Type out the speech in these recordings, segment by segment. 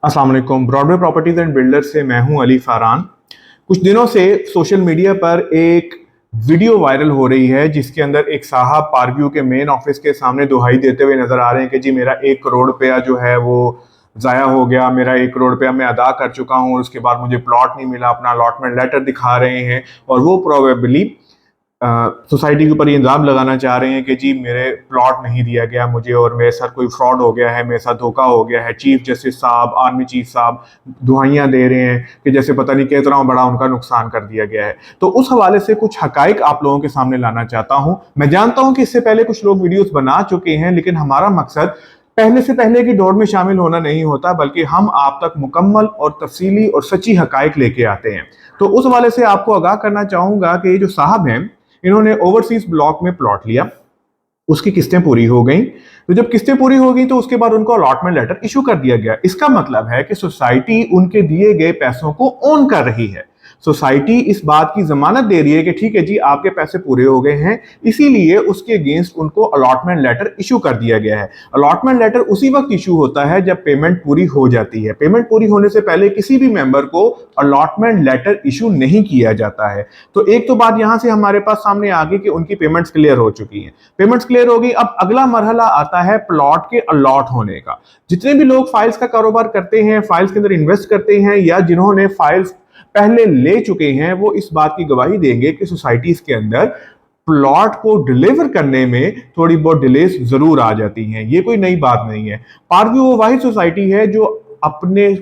अस्सलाम वालेकुम। Broadway properties and builders से मैं हूं अली फारान। कुछ दिनों से सोशल मीडिया पर एक वीडियो वायरल हो रही है जिसके अंदर एक साहब पार्कव्यू के मेन ऑफिस के सामने दुहाई देते हुए नजर आ रहे हैं कि जी मेरा 1 करोड़ रुपया जो है वो ज़ाया हो गया, मेरा 1 करोड़ रुपया मैं अदा कर चुका हूं, उसके बाद मुझे प्लॉट नहीं मिला। अपना अलॉटमेंट लेटर दिखा रहे हैं और वो प्रोबेबली सोसाइटी के ऊपर ये इल्ज़ाम लगाना चाह रहे हैं कि जी मेरे प्लॉट नहीं दिया गया मुझे और मेरे साथ कोई फ्रॉड हो गया है, मेरे साथ धोखा हो गया है। चीफ जस्टिस साहब, आर्मी चीफ साहब दुहाइयाँ दे रहे हैं कि जैसे पता नहीं कितना बड़ा उनका नुकसान कर दिया गया है। तो उस हवाले से कुछ हकाइक आप लोगों के सामने लाना चाहता हूँ। मैं जानता हूँ कि इससे पहले कुछ लोग वीडियोस बना चुके हैं, लेकिन हमारा मकसद पहले से पहले की दौड़ में शामिल होना नहीं होता, बल्कि हम आप तक मुकम्मल और तफसीली और सच्ची हकाइक लेके आते हैं। तो उस हवाले से आपको आगाह करना चाहूंगा कि ये जो साहब हैं, इन्होंने ओवरसीज ब्लॉक में प्लॉट लिया, उसकी किस्तें पूरी हो गई। तो जब किस्तें पूरी हो गई तो उसके बाद उनको अलॉटमेंट लेटर इशू कर दिया गया। इसका मतलब है कि सोसाइटी उनके दिए गए पैसों को ओन कर रही है। सोसाइटी इस बात की जमानत दे रही है कि ठीक है जी आपके पैसे पूरे हो गए हैं, इसीलिए उसके अगेंस्ट उनको अलॉटमेंट लेटर इशू कर दिया गया है। अलॉटमेंट लेटर उसी वक्त इशू होता है जब पेमेंट पूरी हो जाती है। पेमेंट पूरी होने से पहले किसी भी मेंबर को अलॉटमेंट लेटर इशू नहीं किया जाता है। तो एक तो बात यहां से हमारे पास सामने आ गई कि उनकी पेमेंट्स क्लियर हो चुकी हैं। पेमेंट्स क्लियर हो गई, अब अगला मरहला आता है प्लॉट के अलॉट होने का। जितने भी लोग फाइल्स का कारोबार करते हैं, फाइल्स के अंदर इन्वेस्ट करते हैं या जिन्होंने फाइल्स पहले ले चुके हैं, वो इस बात की गवाही देंगे कि सोसाइटीज के अंदर प्लॉट को डिलीवर करने में थोड़ी बहुत डिलेस जरूर आ जाती हैं। ये कोई नई बात नहीं है। पार्कव्यू वो वाहिद सोसाइटी है जो अपने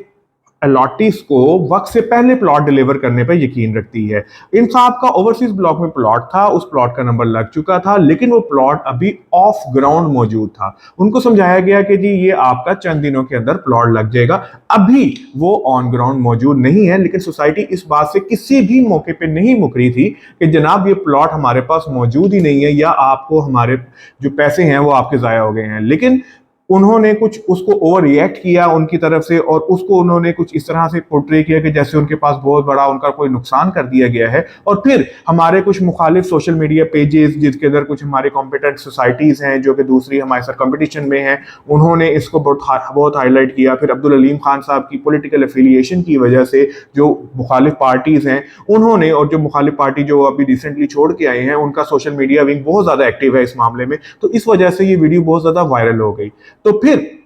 अलॉटीज को वक्त से पहले प्लॉट डिलीवर करने पर यकीन रखती है। इन साहब का ओवरसीज ब्लॉक में प्लॉट था, उस प्लॉट का नंबर लग चुका था, लेकिन वो प्लॉट अभी ऑफ ग्राउंड मौजूद था। उनको समझाया गया कि जी ये आपका चंद दिनों के अंदर प्लॉट लग जाएगा। अभी वो ऑन ग्राउंड मौजूद नहीं है, लेकिन सोसाइटी इस बात से किसी भी मौके पे नहीं मुकरी थी कि जनाब ये प्लॉट हमारे पास मौजूद ही नहीं है या आपको हमारे जो पैसे हैं वो आपके ज़ाया हो गए हैं। लेकिन उन्होंने कुछ उसको ओवर रिएक्ट किया उनकी तरफ से और उसको उन्होंने कुछ इस तरह से पोर्ट्रे किया कि जैसे उनके पास बहुत बड़ा उनका कोई नुकसान कर दिया गया है। और फिर हमारे कुछ मुखालिफ सोशल मीडिया पेजेस जिसके अंदर कुछ हमारे कॉम्पिटेंट सोसाइटीज हैं जो कि दूसरी हमारे साथ कंपटीशन में हैं, उन्होंने इसको बहुत हाईलाइट किया। फिर अब्दुल अलीम खान साहब की पॉलिटिकल एफिलिएशन की वजह से जो मुखालिफ पार्टीज हैं उन्होंने, और जो मुखालिफ पार्टी जो अभी रिसेंटली छोड़ के आए हैं, उनका सोशल मीडिया विंग बहुत ज्यादा एक्टिव है इस मामले में। तो इस वजह से ये वीडियो बहुत ज्यादा वायरल हो गई। तो फिर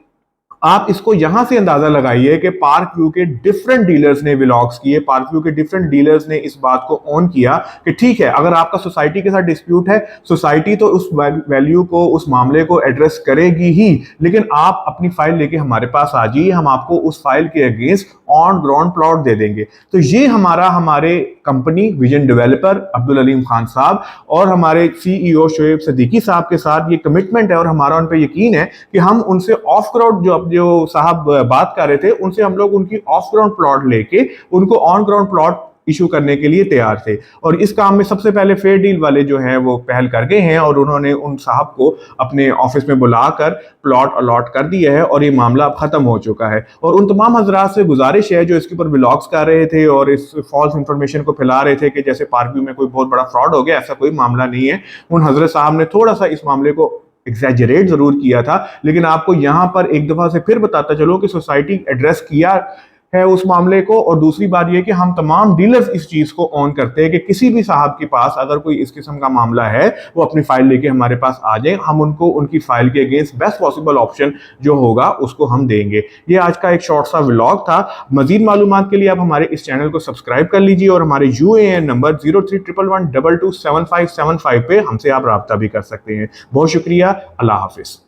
आप इसको यहां से अंदाजा लगाइए कि पार्कव्यू के डिफरेंट डीलर्स ने व्लॉग्स किए, पार्कव्यू के डिफरेंट डीलर्स ने इस बात को ऑन किया कि ठीक है अगर आपका सोसाइटी के साथ डिस्प्यूट है, सोसाइटी तो उस वैल्यू को, उस मामले को एड्रेस करेगी ही, लेकिन आप अपनी फाइल लेके हमारे पास आ जाइए, हम आपको उस फाइल के अगेंस्ट ऑन ग्राउंड प्लॉट दे देंगे। तो ये हमारे company vision developer Abdul Aleem Khan साहब और हमारे सीईओ शोएब सदीकी साहब के साथ ये कमिटमेंट है और हमारा उन पर यकीन है कि हम उनसे ऑफ ग्राउंड जो साहब बात कर रहे थे उनसे हम लोग उनकी ऑफ ग्राउंड प्लॉट लेके उनको ऑन ग्राउंड प्लॉट इशू करने के लिए तैयार थे। और इस काम में सबसे पहले फेयर डील वाले जो हैं वो पहल कर गए हैं और उन्होंने उन साहब को अपने ऑफिस में बुलाकर प्लॉट अलॉट कर दिया है और ये मामला अब खत्म हो चुका है। और उन तमाम हजरात से गुजारिश है जो इसके ऊपर व्लॉग्स कर रहे थे और इस फॉल्स इंफॉर्मेशन को फैला रहे थे कि जैसे पार्कव्यू में कोई बहुत बड़ा फ्रॉड हो गया, ऐसा कोई मामला नहीं है। उन हजरत साहब ने थोड़ा सा इस मामले को एग्जैजरेट जरूर किया था, लेकिन आपको यहां पर एक दफा से फिर बताता चलो कि सोसाइटी एड्रेस किया है उस मामले को। और दूसरी बात यह कि हम तमाम डीलर्स इस चीज को ऑन करते हैं कि किसी भी साहब के पास अगर कोई इस किस्म का मामला है वो अपनी फाइल लेके हमारे पास आ जाए, हम उनको उनकी फाइल के अगेंस्ट बेस्ट पॉसिबल ऑप्शन जो होगा उसको हम देंगे। ये आज का एक शॉर्ट सा व्लॉग था। मजीद मालूमात के लिए आप हमारे इस चैनल को सब्सक्राइब कर लीजिए और हमारे UAN नंबर 0311122755 पे हमसे आप रब्ता भी कर सकते हैं। बहुत शुक्रिया। अल्लाह हाफिज।